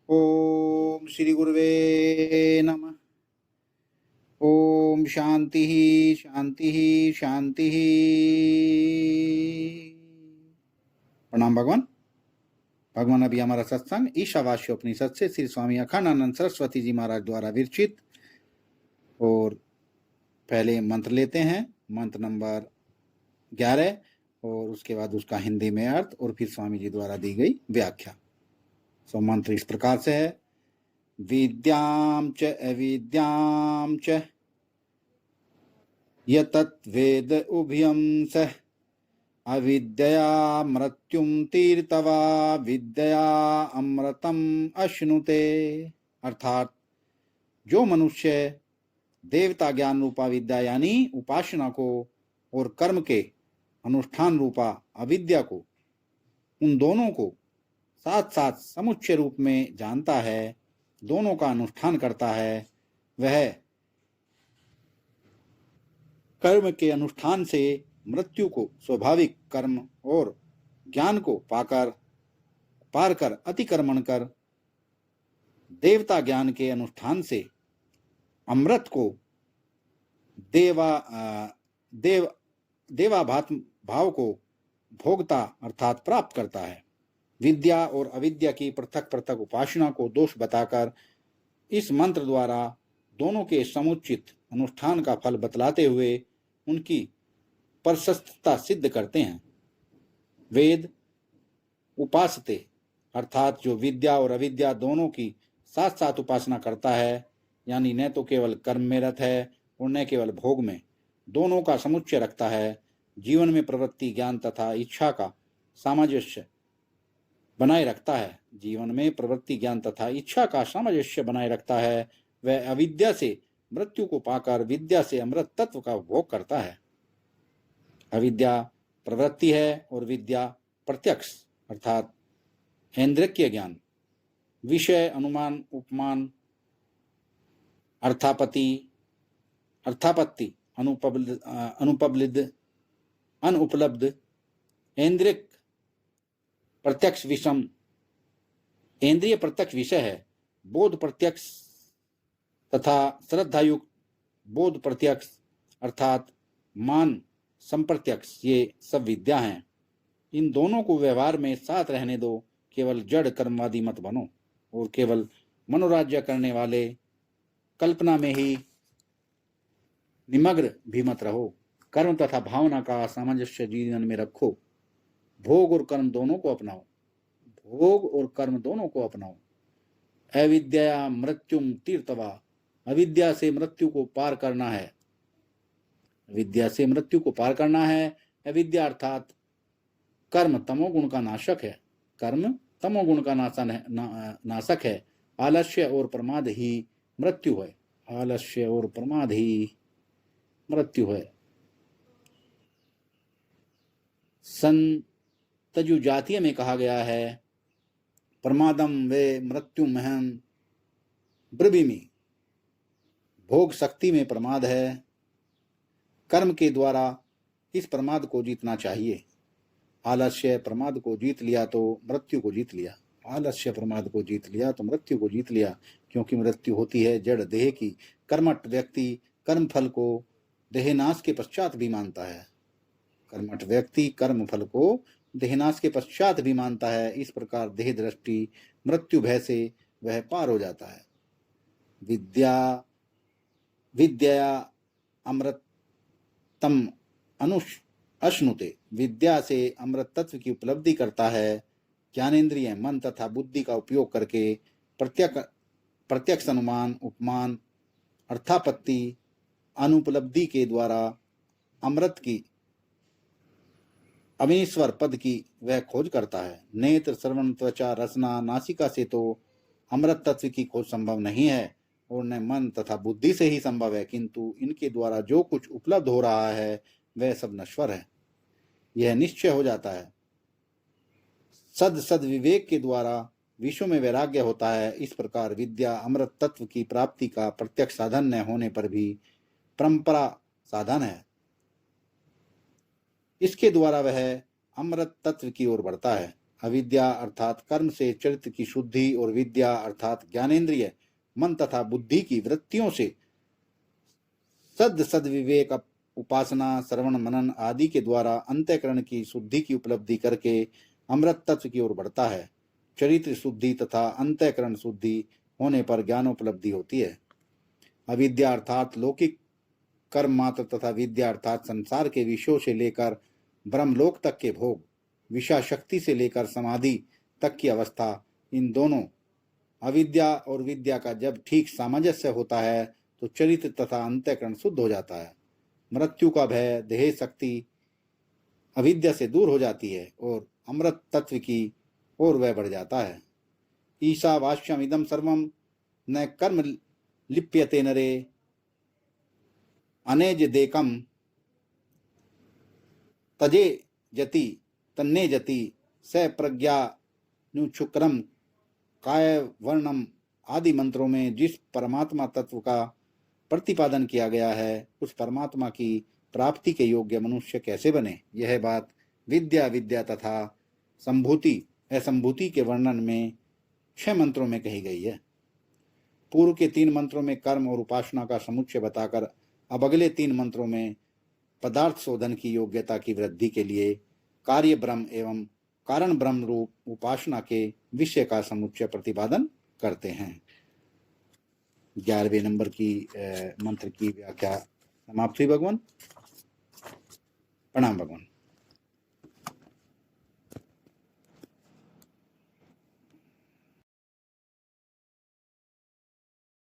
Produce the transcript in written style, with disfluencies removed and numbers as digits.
ओम श्री गुरुवे नमः। ओम शांति शांति शांति। प्रणाम भगवान। भगवान अभी हमारा सत्संग ईशावास्य उपनिषद से श्री स्वामी अखंडानंद सरस्वती जी महाराज द्वारा विरचित, और पहले मंत्र लेते हैं, मंत्र नंबर 11, और उसके बाद उसका हिंदी में अर्थ और फिर स्वामी जी द्वारा दी गई व्याख्या। सो मंत्र इस प्रकार से है। विद्यां च अविद्यां च यतत् वेद उभयं सः अविद्यया मृत्युं तीर्तवा विद्यया अमृतम अश्नुते। अर्थात जो मनुष्य देवता ज्ञान रूपा विद्या यानी उपासना को और कर्म के अनुष्ठान रूपा अविद्या को, उन दोनों को साथ साथ समुच्चय रूप में जानता है, दोनों का अनुष्ठान करता है, वह कर्म के अनुष्ठान से मृत्यु को स्वाभाविक कर्म और ज्ञान को पार कर अतिक्रमण कर देवता ज्ञान के अनुष्ठान से अमृत को देवाभात्म भाव को भोगता अर्थात प्राप्त करता है। विद्या और अविद्या की पृथक पृथक उपासना को दोष बताकर इस मंत्र द्वारा दोनों के समुचित अनुष्ठान का फल बतलाते हुए उनकी प्रशस्तता सिद्ध करते हैं। वेद उपासते अर्थात जो विद्या और अविद्या दोनों की साथ साथ उपासना करता है, यानी न तो केवल कर्म में रत है और न केवल भोग में, दोनों का समुच्चय रखता है, जीवन में प्रवृत्ति ज्ञान तथा इच्छा का सामंजस्य बनाए रखता है, जीवन में प्रवृत्ति ज्ञान तथा इच्छा का सामंजस्य बनाए रखता है, वह अविद्या से मृत्यु को पाकर विद्या से अमृत तत्व का भोग करता है। अविद्या प्रवृत्ति है और विद्या प्रत्यक्ष अर्थात ऐन्द्रिय ज्ञान, विषय अनुमान उपमान अर्थापत्ति अनुपलब्ध इंद्रिय प्रत्यक्ष विषम इंद्रिय प्रत्यक्ष विषय है। बोध प्रत्यक्ष तथा श्रद्धायुक्त बोध प्रत्यक्ष अर्थात मान संप्रत्यक्ष, ये सब विद्या हैं। इन दोनों को व्यवहार में साथ रहने दो, केवल जड़ कर्मवादी मत बनो और केवल मनोराज्य करने वाले कल्पना में ही निमग्न भी मत रहो। कर्म तथा भावना का सामंजस्य जीवन में रखो। भोग और कर्म दोनों को अपनाओ। अविद्या मृत्युम तीर्थवा, अविद्या से मृत्यु को पार करना है। अविद्या अर्थात कर्म तमोगुण का नाशक है। आलस्य और प्रमाद ही मृत्यु है। संतजु जातीय में कहा गया है, प्रमादम वे मृत्यु महम ब्रवीमि। भोग शक्ति में प्रमाद है। कर्म के द्वारा इस प्रमाद को जीतना चाहिए। आलस्य प्रमाद को जीत लिया तो मृत्यु को जीत लिया, क्योंकि मृत्यु होती है जड़ देह की। कर्मठ व्यक्ति कर्म फल को देहनाश के पश्चात भी मानता है। इस प्रकार देह दृष्टि मृत्यु भय से वह पार हो जाता है। विद्या अमृतम अश्नुते, विद्या से अमृत तत्व की उपलब्धि करता है। ज्ञानेन्द्रिय मन तथा बुद्धि का उपयोग करके प्रत्यक्ष अनुमान उपमान अर्थापत्ति अनुपलब्धि के द्वारा अमृत की अमीश्वर पद की वह खोज करता है। नेत्र श्रवण त्वचा रसना नासिका से तो अमृत तत्व की खोज संभव नहीं है और न मन तथा बुद्धि से ही संभव है, किंतु इनके द्वारा जो कुछ उपलब्ध हो रहा है वह सब नश्वर है, यह निश्चय हो जाता है। सद विवेक के द्वारा विश्व में वैराग्य होता है। इस प्रकार विद्या अमृत तत्व की प्राप्ति का प्रत्यक्ष साधन न होने पर भी परंपरा साधन है। इसके द्वारा वह अमृत तत्व की ओर बढ़ता है। अविद्या अर्थात कर्म से चरित्र की शुद्धि और विद्या अर्थात ज्ञानेन्द्रिय मन तथा बुद्धि की वृत्तियों से सद्विवेक उपासना श्रवण मनन आदि के द्वारा अंतःकरण की शुद्धि की उपलब्धि करके अमृत तत्व की ओर बढ़ता है। चरित्र शुद्धि तथा अंतःकरण शुद्धि होने पर ज्ञानोपलब्धि होती है। अविद्या अर्थात लौकिक कर्म मात्र तथा विद्या अर्थात संसार के विषयों से लेकर ब्रह्मलोक तक के भोग, विषय शक्ति से लेकर समाधि तक की अवस्था, इन दोनों अविद्या और विद्या का जब ठीक सामंजस्य होता है तो चरित्र तथा अंतःकरण शुद्ध हो जाता है। मृत्यु का भय, देह शक्ति अविद्या से दूर हो जाती है और अमृत तत्व की ओर वह बढ़ जाता है। ईशावास्यम इदम सर्वम न कर्म लिप्यते नरे अनेज देकम तजे जति तन्ने जति स प्रज्ञा नुच्छुक्रम काय वर्णम आदि मंत्रों में जिस परमात्मा तत्व का प्रतिपादन किया गया है, उस परमात्मा की प्राप्ति के योग्य मनुष्य कैसे बने, यह बात विद्या विद्या तथा संभूति असंभूति के वर्णन में 6 मंत्रों में कही गई है। पूर्व के 3 मंत्रों में कर्म और उपासना का समुच्चय बताकर अब अगले 3 मंत्रों में पदार्थ शोधन की योग्यता की वृद्धि के लिए कार्य ब्रह्म एवं कारण ब्रह्म रूप उपासना के विषय का समुच्चय प्रतिपादन करते हैं। 11वें नंबर की मंत्र की व्याख्या समाप्त हुई। भगवान प्रणाम। भगवान।